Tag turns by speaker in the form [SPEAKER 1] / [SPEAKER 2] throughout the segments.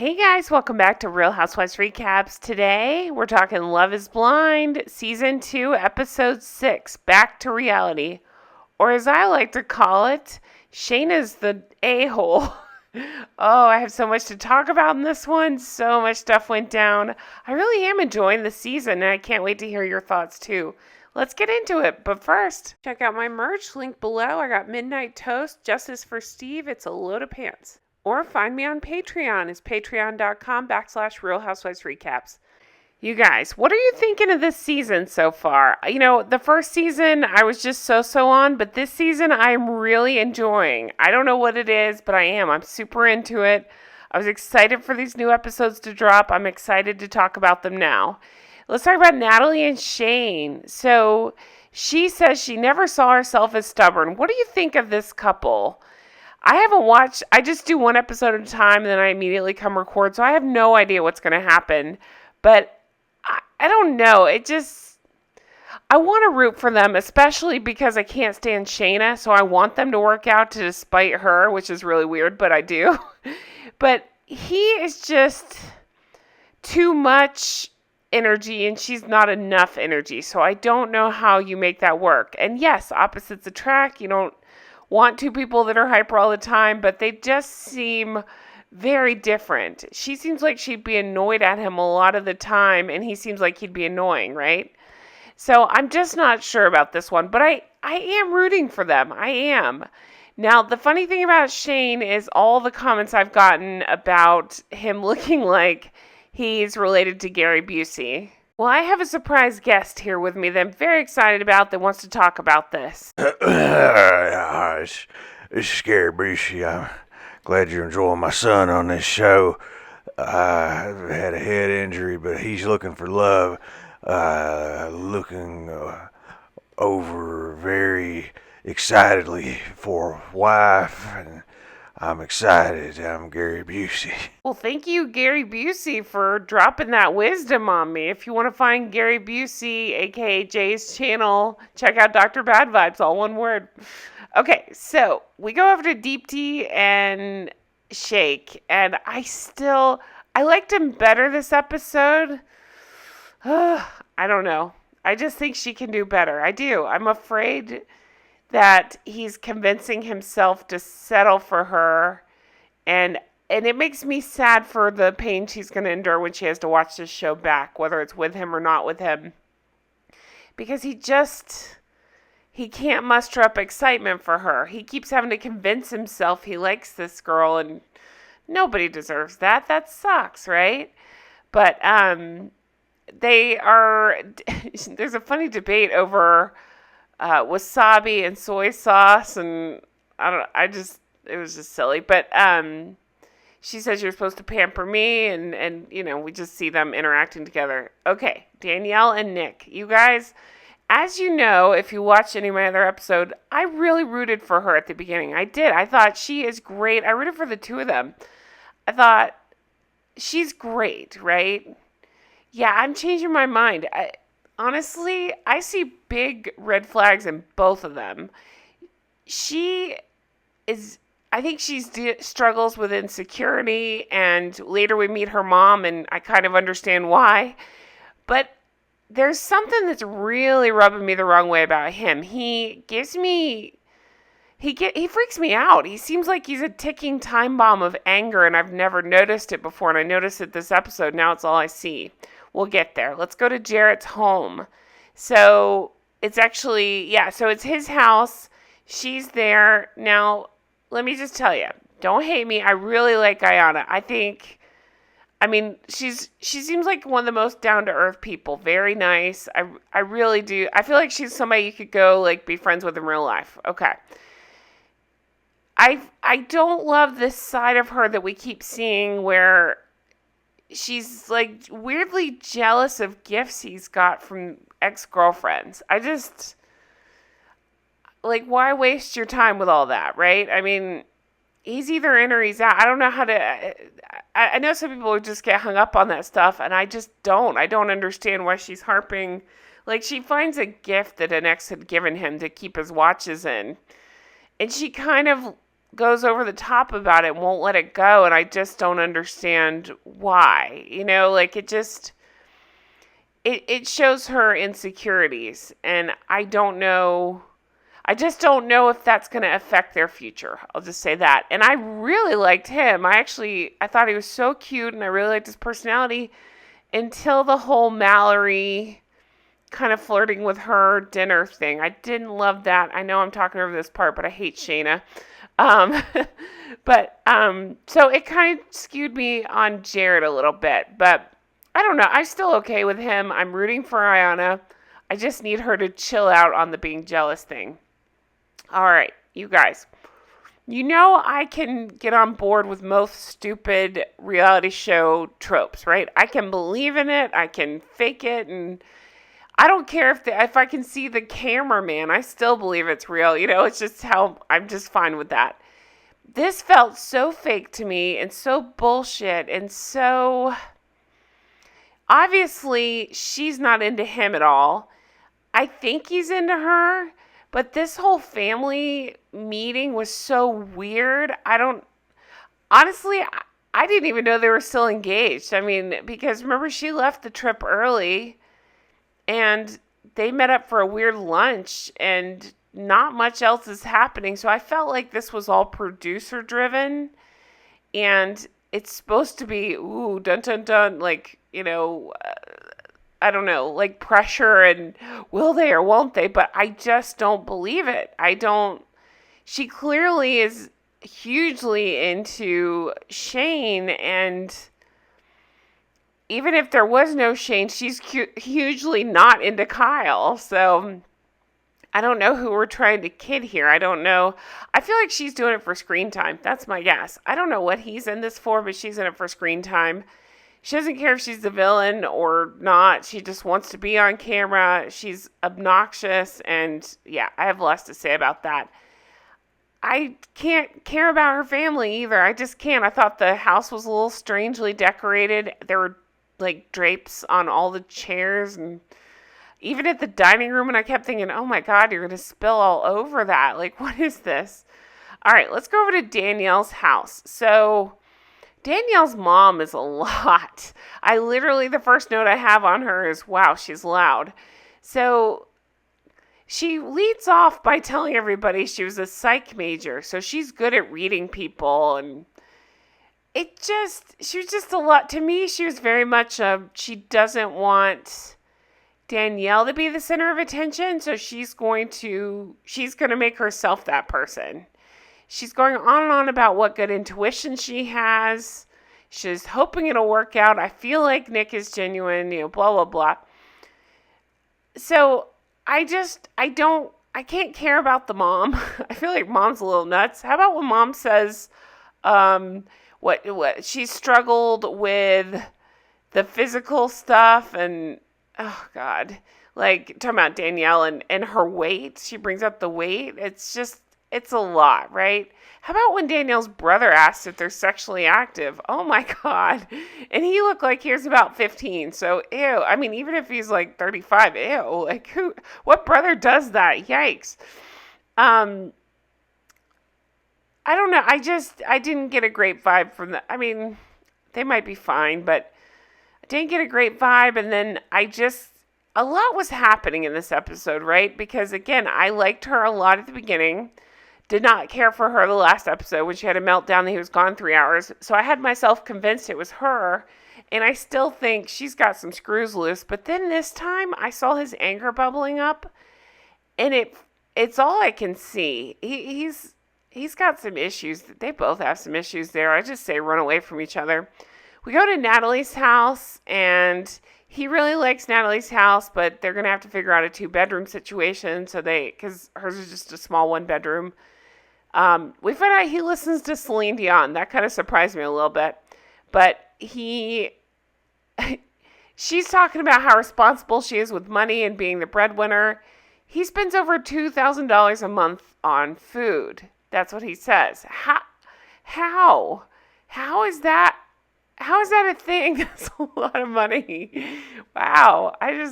[SPEAKER 1] Hey guys, welcome back to Real Housewives Recaps. Today we're talking Love is Blind, Season 2, Episode 6, Back to Reality. Or as I like to call it, Shane is the a-hole. Oh, I have so much to talk about in this one. So much stuff went down. I really am enjoying the season, and I can't wait to hear your thoughts too. Let's get into it. But first, check out my merch, link below. I got Midnight Toast, Justice for Steve. It's a load of pants. Or find me on Patreon. It's patreon.com/Real Housewives Recaps. You guys, what are you thinking of this season so far? You know, the first season I was just so on, but this season I'm really enjoying. I don't know what it is, but I am. I'm super into it. I was excited for these new episodes to drop. I'm excited to talk about them now. Let's talk about Natalie and Shane. So she says she never saw herself as stubborn. What do you think of this couple? I haven't watched, I just do one episode at a time and then I immediately come record, so I have no idea what's going to happen. But I don't know. I want to root for them, especially because I can't stand Shaina, so I want them to work out to despite her, which is really weird, but I do. But he is just too much energy and she's not enough energy, so I don't know how you make that work. And yes, opposites attract. You don't want two people that are hyper all the time, but they just seem very different. She seems like she'd be annoyed at him a lot of the time, and he seems like he'd be annoying, right? So I'm just not sure about this one, but I am rooting for them. I am. Now, the funny thing about Shane is all the comments I've gotten about him looking like he's related to Gary Busey. Well, I have a surprise guest here with me that I'm very excited about that wants to talk about this.
[SPEAKER 2] This is Gary Busey. I'm glad you're enjoying my son on this show. I've had a head injury, but he's looking for love. Looking over very excitedly for a wife, and I'm excited. I'm Gary Busey.
[SPEAKER 1] Well, thank you, Gary Busey, for dropping that wisdom on me. If you want to find Gary Busey, aka Jay's channel, check out Dr. Bad Vibes, all one word. Okay, so we go over to Deep Tea and Shake, and I liked him better this episode. I don't know. I just think she can do better. I do. I'm afraid that he's convincing himself to settle for her, and it makes me sad for the pain she's going to endure when she has to watch this show back, whether it's with him or not with him, because he can't muster up excitement for her. He keeps having to convince himself he likes this girl, and nobody deserves that. That sucks, right? But there's a funny debate over wasabi and soy sauce, and it was just silly. But she says you're supposed to pamper me, and you know, we just see them interacting together. Okay, Danielle and Nick, you guys, as you know, if you watched any of my other episode, I really rooted for her at the beginning. I did. I thought she is great. I rooted for the two of them. I thought she's great, right? Yeah, I'm changing my mind. Honestly, I see big red flags in both of them. I think she struggles with insecurity, and later we meet her mom, and I kind of understand why. But there's something that's really rubbing me the wrong way about him. He freaks me out. He seems like he's a ticking time bomb of anger, and I've never noticed it before, and I noticed it this episode. Now it's all I see. We'll get there. Let's go to Jarrett's home. So it's it's his house. She's there. Now, let me just tell you, don't hate me. I really like Giannina. She seems like one of the most down-to-earth people. Very nice. I really do. I feel like she's somebody you could go, like, be friends with in real life. Okay. I don't love this side of her that we keep seeing where she's like weirdly jealous of gifts he's got from ex-girlfriends. I just, like, why waste your time with all that, right? I mean, he's either in or he's out. I don't know how to, I know some people would just get hung up on that stuff, and I just don't. I don't understand why she's harping. Like, she finds a gift that an ex had given him to keep his watches in, and she kind of goes over the top about it and won't let it go, and I just don't understand why. Like it shows her insecurities, and I just don't know if that's going to affect their future. I'll just say that. And I really liked him. I thought he was so cute, and I really liked his personality until the whole Mallory kind of flirting with her dinner thing. I didn't love that. I know I'm talking over this part, but I hate Shaina. So it kind of skewed me on Jared a little bit, but I don't know. I'm still okay with him. I'm rooting for Ayana. I just need her to chill out on the being jealous thing. All right, you guys. I can get on board with most stupid reality show tropes, right? I can believe in it. I can fake it, and I don't care if I can see the cameraman. I still believe it's real. It's just how I'm just fine with that. This felt so fake to me and so bullshit, and so obviously she's not into him at all. I think he's into her, but this whole family meeting was so weird. Honestly, I didn't even know they were still engaged. I mean, because remember, she left the trip early and they met up for a weird lunch and not much else is happening. So I felt like this was all producer driven, and it's supposed to be, ooh, dun dun dun, like, I don't know, like pressure and will they or won't they? But I just don't believe it. She clearly is hugely into Shane, and even if there was no Shane, she's hugely not into Kyle. So I don't know who we're trying to kid here. I don't know. I feel like she's doing it for screen time. That's my guess. I don't know what he's in this for, but she's in it for screen time. She doesn't care if she's the villain or not. She just wants to be on camera. She's obnoxious, and yeah, I have less to say about that. I can't care about her family either. I just can't. I thought the house was a little strangely decorated. There were like drapes on all the chairs and even at the dining room, and I kept thinking, oh my God, you're going to spill all over that. Like, what is this? All right, let's go over to Danielle's house. So Danielle's mom is a lot. The first note I have on her is, wow, she's loud. So she leads off by telling everybody she was a psych major, so she's good at reading people, and she was just a lot. To me, she was very much she doesn't want Danielle to be the center of attention, so she's going to make herself that person. She's going on and on about what good intuition she has. She's hoping it'll work out. I feel like Nick is genuine, blah, blah, blah. So I can't care about the mom. I feel like mom's a little nuts. How about when mom says, what she struggled with the physical stuff and, oh God, like talking about Danielle and her weight. She brings up the weight. It's a lot, right? How about when Danielle's brother asked if they're sexually active? Oh my God. And he looked like he was about 15. So, ew. I mean, even if he's like 35, ew. Like, what brother does that? Yikes. I don't know. I didn't get a great vibe from that. I mean, they might be fine, but I didn't get a great vibe. And then a lot was happening in this episode, right? Because again, I liked her a lot at the beginning. Did not care for her the last episode when she had a meltdown that he was gone 3 hours. So I had myself convinced it was her. And I still think she's got some screws loose. But then this time I saw his anger bubbling up. And it's all I can see. He's got some issues. They both have some issues there. I just say run away from each other. We go to Natalie's house, and he really likes Natalie's house, but they're going to have to figure out a 2-bedroom situation. Because hers is just a small 1-bedroom. We find out he listens to Celine Dion. That kind of surprised me a little bit. But she's talking about how responsible she is with money and being the breadwinner. He spends over $2,000 a month on food. That's what he says. How is that? How is that a thing? That's a lot of money. Wow. I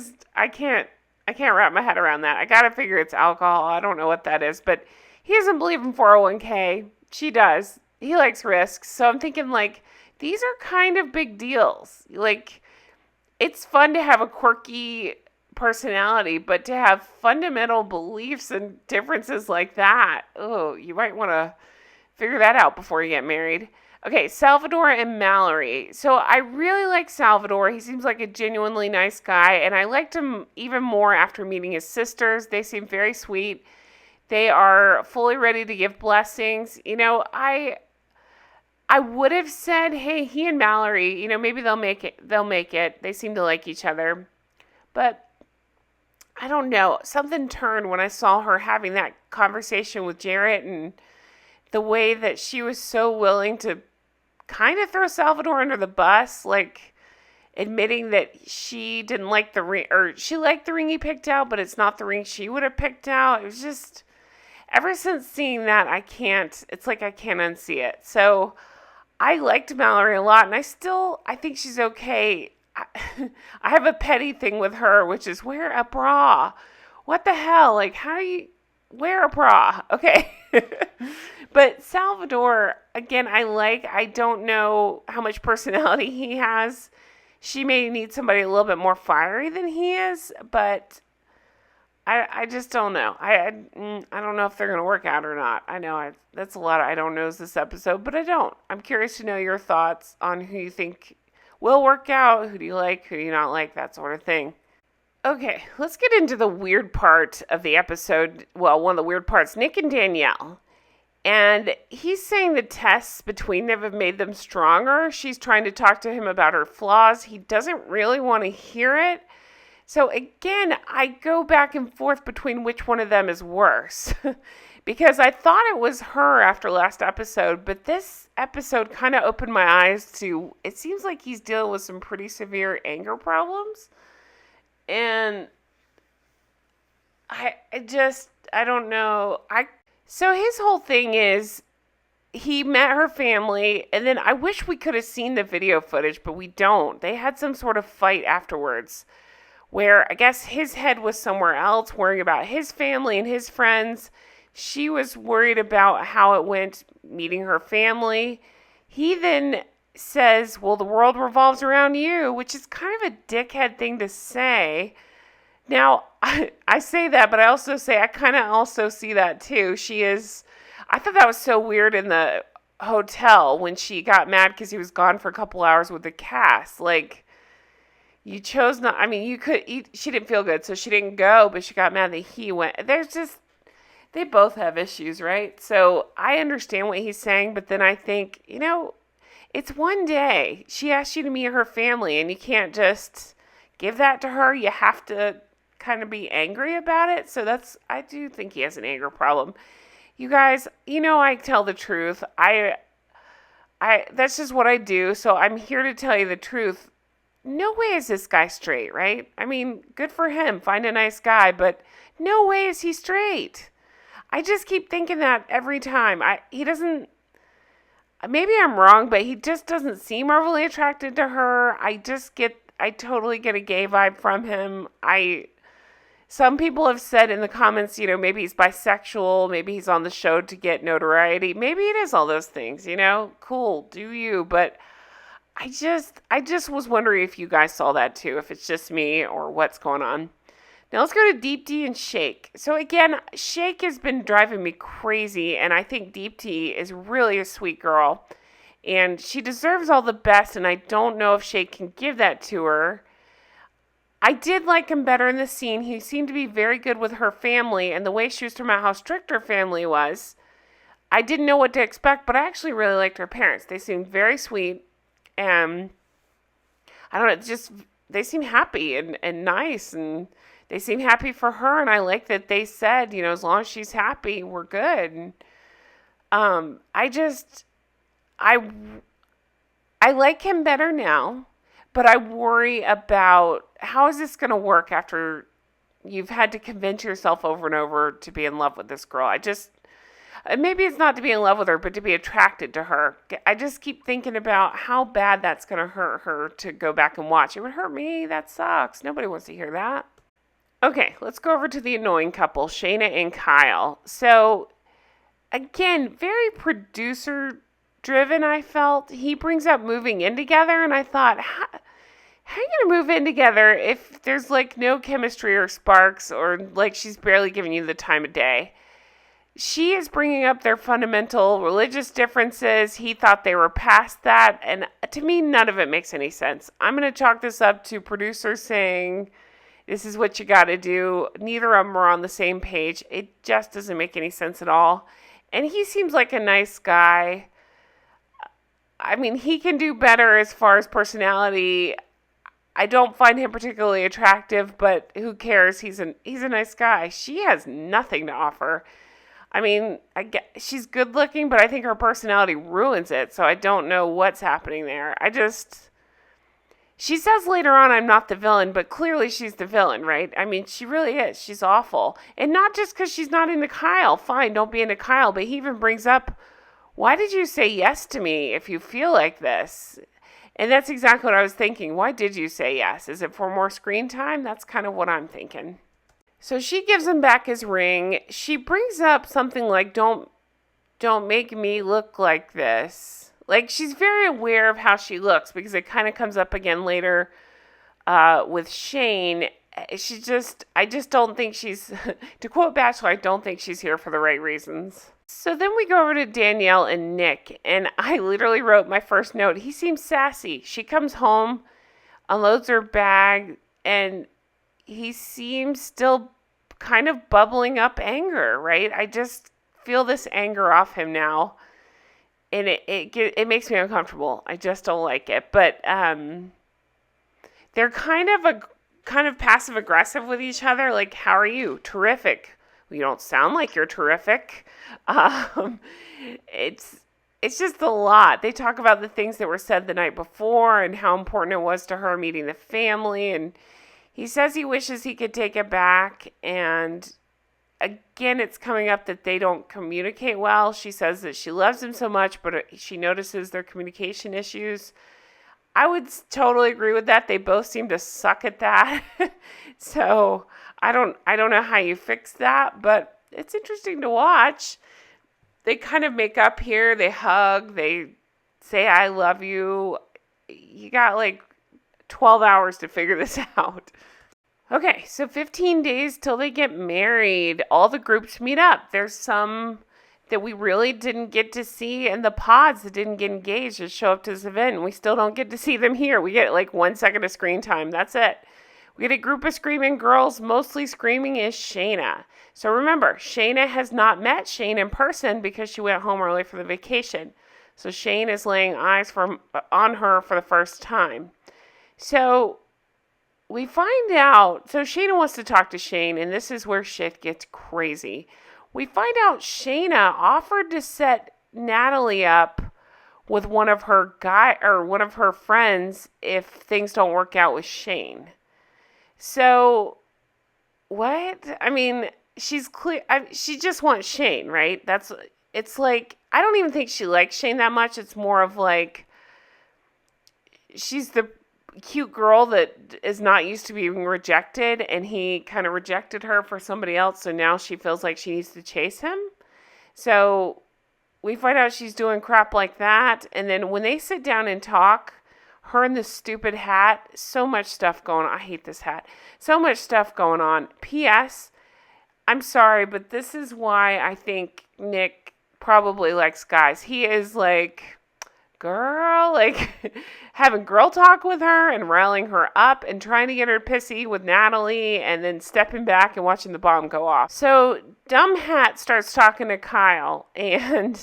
[SPEAKER 1] can't wrap my head around that. I got to figure it's alcohol. I don't know what that is, but he doesn't believe in 401k. She does. He likes risks. So I'm thinking, like, these are kind of big deals. Like, it's fun to have a quirky personality, but to have fundamental beliefs and differences like that, oh, you might want to figure that out before you get married. Okay, Salvador and Mallory. So I really like Salvador. He seems like a genuinely nice guy, and I liked him even more after meeting his sisters. They seem very sweet. They are fully ready to give blessings. I would have said, hey, he and Mallory, maybe they'll make it. They'll make it. They seem to like each other. But I don't know. Something turned when I saw her having that conversation with Jarrett, and the way that she was so willing to kind of throw Salvador under the bus, like admitting that she didn't like the ring, or she liked the ring he picked out, but it's not the ring she would have picked out. It was just, ever since seeing that, it's like I can't unsee it. So I liked Mallory a lot, and I think she's okay. I have a petty thing with her, which is wear a bra. What the hell? Like, how do you wear a bra? Okay. But Salvador, again, I don't know how much personality he has. She may need somebody a little bit more fiery than he is, but I just don't know. I don't know if they're going to work out or not. I know that's a lot of I don't knows this episode, but I don't. I'm curious to know your thoughts on who you think will work out, who do you like, who do you not like, that sort of thing. Okay, let's get into the weird part of the episode. Well, one of the weird parts, Nick and Danielle. And he's saying the tests between them have made them stronger. She's trying to talk to him about her flaws. He doesn't really want to hear it. So again, I go back and forth between which one of them is worse. Because I thought it was her after last episode, but this episode kind of opened my eyes to, it seems like he's dealing with some pretty severe anger problems. And I don't know. So his whole thing is he met her family, and then I wish we could have seen the video footage, but we don't. They had some sort of fight afterwards where I guess his head was somewhere else, worrying about his family and his friends. She was worried about how it went meeting her family. He then says, well, the world revolves around you, which is kind of a dickhead thing to say. Now, I say that, but I also say I kind of also see that too. I thought that was so weird in the hotel when she got mad because he was gone for a couple hours with the cast. Like, you chose not, she didn't feel good, so she didn't go, but she got mad that he went. They both have issues, right? So I understand what he's saying, but then I think, it's one day. She asked you to meet her family, and you can't just give that to her. You have to kind of be angry about it. So I do think he has an anger problem. You guys, I tell the truth. That's just what I do. So I'm here to tell you the truth. No way is this guy straight, right? I mean, good for him. Find a nice guy, but no way is he straight. I just keep thinking that every time. He doesn't, maybe I'm wrong, but he just doesn't seem overly attracted to her. I totally get a gay vibe from him. Some people have said in the comments, maybe he's bisexual, maybe he's on the show to get notoriety. Maybe it is all those things, cool, do you, but I just was wondering if you guys saw that too, if it's just me or what's going on. Now let's go to Deep T and Shake. So again, Shake has been driving me crazy, and I think Deep T is really a sweet girl, and she deserves all the best, and I don't know if Shake can give that to her. I did like him better in the scene. He seemed to be very good with her family, and the way she was talking about how strict her family was, I didn't know what to expect, but I actually really liked her parents. They seemed very sweet, and I don't know, they seem happy and nice, and they seem happy for her, and I like that they said, as long as she's happy, we're good. And, I like him better now, but I worry about how is this going to work after you've had to convince yourself over and over to be in love with this girl. Maybe it's not to be in love with her, but to be attracted to her. I just keep thinking about how bad that's going to hurt her to go back and watch. It would hurt me. That sucks. Nobody wants to hear that. Okay, let's go over to the annoying couple, Shaina and Kyle. So again, very producer driven, I felt. He brings up moving in together, and I thought, how are you going to move in together if there's like no chemistry or sparks, or like she's barely giving you the time of day? She is bringing up their fundamental religious differences. He thought they were past that, and to me, none of it makes any sense. I'm going to chalk this up to producers saying, this is what you got to do. Neither of them are on the same page. It just doesn't make any sense at all. And he seems like a nice guy. I mean, he can do better as far as personality. I don't find him particularly attractive, but who cares? He's a nice guy. She has nothing to offer. I mean, she's good looking, but I think her personality ruins it. So I don't know what's happening there. She says later on, I'm not the villain, but clearly she's the villain, right? I mean, she really is. She's awful. And not just because she's not into Kyle. Fine, don't be into Kyle. But he even brings up, why did you say yes to me if you feel like this? And that's exactly what I was thinking. Why did you say yes? Is it for more screen time? That's kind of what I'm thinking. So she gives him back his ring. She brings up something like, don't make me look like this. Like, she's very aware of how she looks because it kind of comes up again later with Shane. I just don't think she's, to quote Bachelor, I don't think she's here for the right reasons. So then we go over to Danielle and Nick, and I literally wrote my first note. He seems sassy. She comes home, unloads her bag, and he seems still kind of bubbling up anger, right? I just feel this anger off him now. And it makes me uncomfortable. I just don't like it. But they're kind of passive aggressive with each other. Like, how are you? Terrific. Well, you don't sound like you're terrific. It's just a lot. They talk about the things that were said the night before and how important it was to her meeting the family. And he says he wishes he could take it back. And again, it's coming up that they don't communicate well. She says that she loves him so much, but she notices their communication issues. I would totally agree with that. They both seem to suck at that. So I don't know how you fix that, but it's interesting to watch. They kind of make up here. They hug. They say, I love you. You got like 12 hours to figure this out. Okay, so 15 days till they get married. All the groups meet up. There's some that we really didn't get to see in the pods that didn't get engaged or show up to this event. And we still don't get to see them here. We get like 1 second of screen time. That's it. We get a group of screaming girls. Mostly screaming is Shaina. So remember, Shaina has not met Shane in person because she went home early for the vacation. So Shane is laying eyes on her for the first time. So we find out, so Shaina wants to talk to Shane, and this is where shit gets crazy. We find out Shaina offered to set Natalie up with one of her friends if things don't work out with Shane. So, what? I mean, she's clear. She just wants Shane, right? It's like, I don't even think she likes Shane that much. It's more of like, she's the cute girl that is not used to being rejected, and he kind of rejected her for somebody else, so now she feels like she needs to chase him. So we find out she's doing crap like that, and then when they sit down and talk, her in this stupid hat, so much stuff going on. I hate this hat. So much stuff going on. P.S. I'm sorry, but this is why I think Nick probably likes guys. He is like, girl, like having girl talk with her and riling her up and trying to get her pissy with Natalie and then stepping back and watching the bomb go off. So Dumb Hat starts talking to Kyle, and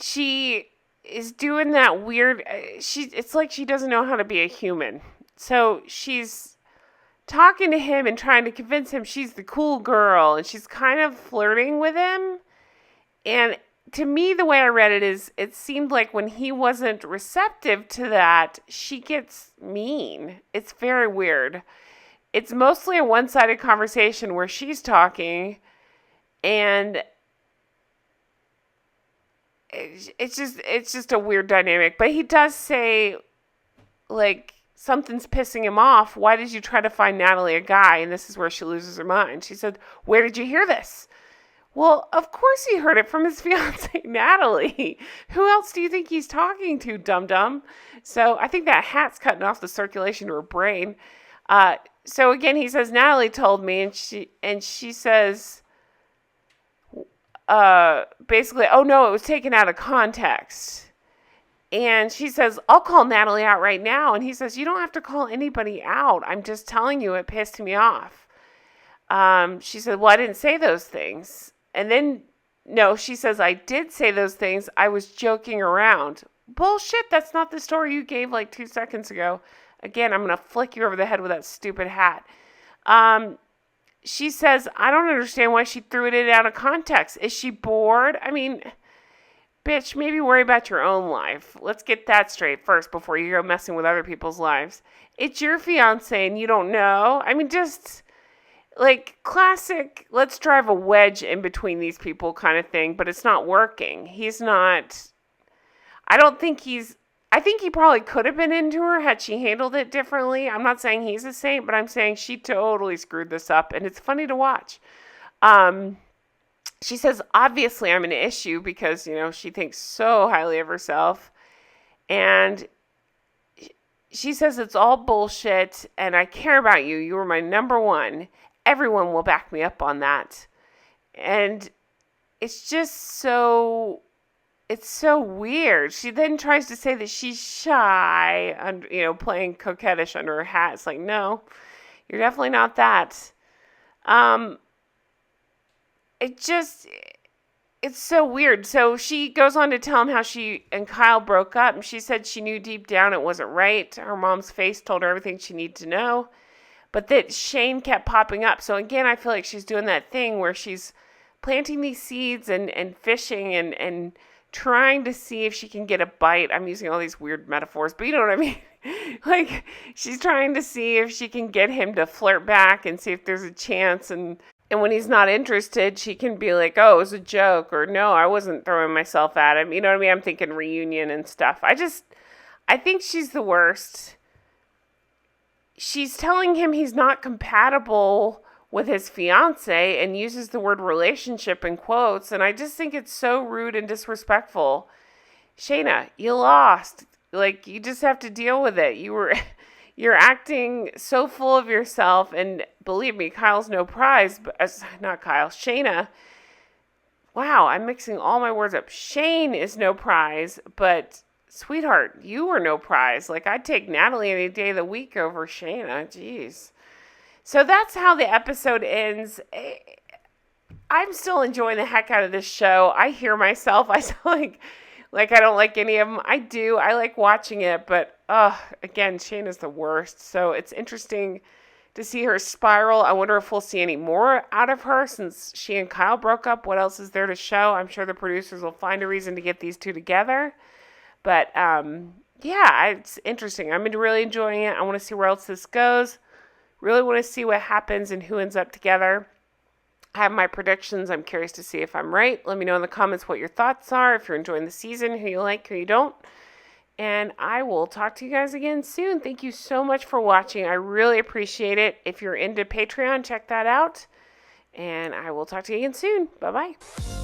[SPEAKER 1] she is doing that weird, it's like she doesn't know how to be a human. So she's talking to him and trying to convince him she's the cool girl, and she's kind of flirting with him. And to me, the way I read it is, it seemed like when he wasn't receptive to that, she gets mean. It's very weird. It's mostly a one-sided conversation where she's talking, and it's just a weird dynamic. But he does say, like, something's pissing him off. Why did you try to find Natalie a guy? And this is where she loses her mind. She said, where did you hear this? Well, of course he heard it from his fiance, Natalie. Who else do you think he's talking to, dum-dum? So I think that hat's cutting off the circulation to her brain. So again, he says, Natalie told me, and she says, basically, oh no, it was taken out of context. And she says, I'll call Natalie out right now. And he says, you don't have to call anybody out. I'm just telling you, it pissed me off. She said, well, I didn't say those things. And then, no, she says, I did say those things. I was joking around. Bullshit, that's not the story you gave like 2 seconds ago. Again, I'm going to flick you over the head with that stupid hat. She says, I don't understand why she threw it out of context. Is she bored? I mean, bitch, maybe worry about your own life. Let's get that straight first before you go messing with other people's lives. It's your fiance and you don't know. I mean, just like classic, let's drive a wedge in between these people kind of thing, but it's not working. He's not, I think he probably could have been into her had she handled it differently. I'm not saying he's a saint, but I'm saying she totally screwed this up, and it's funny to watch. She says, obviously I'm an issue because, she thinks so highly of herself. And she says it's all bullshit and I care about you. You were my number one. Everyone will back me up on that. And it's just so weird. She then tries to say that she's shy and, playing coquettish under her hat. It's like, no, you're definitely not that. It's so weird. So she goes on to tell him how she and Kyle broke up, and she said she knew deep down it wasn't right. Her mom's face told her everything she needed to know, but that Shane kept popping up. So again, I feel like she's doing that thing where she's planting these seeds and fishing and trying to see if she can get a bite. I'm using all these weird metaphors, but you know what I mean? Like, she's trying to see if she can get him to flirt back and see if there's a chance. And when he's not interested, she can be like, oh, it was a joke, or no, I wasn't throwing myself at him. You know what I mean? I'm thinking reunion and stuff. I think she's the worst. She's telling him he's not compatible with his fiance and uses the word relationship in quotes. And I just think it's so rude and disrespectful. Shaina, you lost. Like, you just have to deal with it. You're acting so full of yourself, and believe me, Kyle's no prize, but not Kyle, Shaina. Wow, I'm mixing all my words up. Shane is no prize, but sweetheart, you are no prize. Like, I'd take Natalie any day of the week over Shaina. Jeez. So that's how the episode ends. I'm still enjoying the heck out of this show. I hear myself. I sound like I don't like any of them. I do. I like watching it, but again, Shane is the worst. So it's interesting to see her spiral. I wonder if we'll see any more out of her since she and Kyle broke up. What else is there to show? I'm sure the producers will find a reason to get these two together. But yeah, it's interesting. I'm really enjoying it. I want to see where else this goes. Really want to see what happens and who ends up together. I have my predictions. I'm curious to see if I'm right. Let me know in the comments what your thoughts are, if you're enjoying the season, who you like, who you don't. And I will talk to you guys again soon. Thank you so much for watching. I really appreciate it. If you're into Patreon, check that out. And I will talk to you again soon. Bye-bye.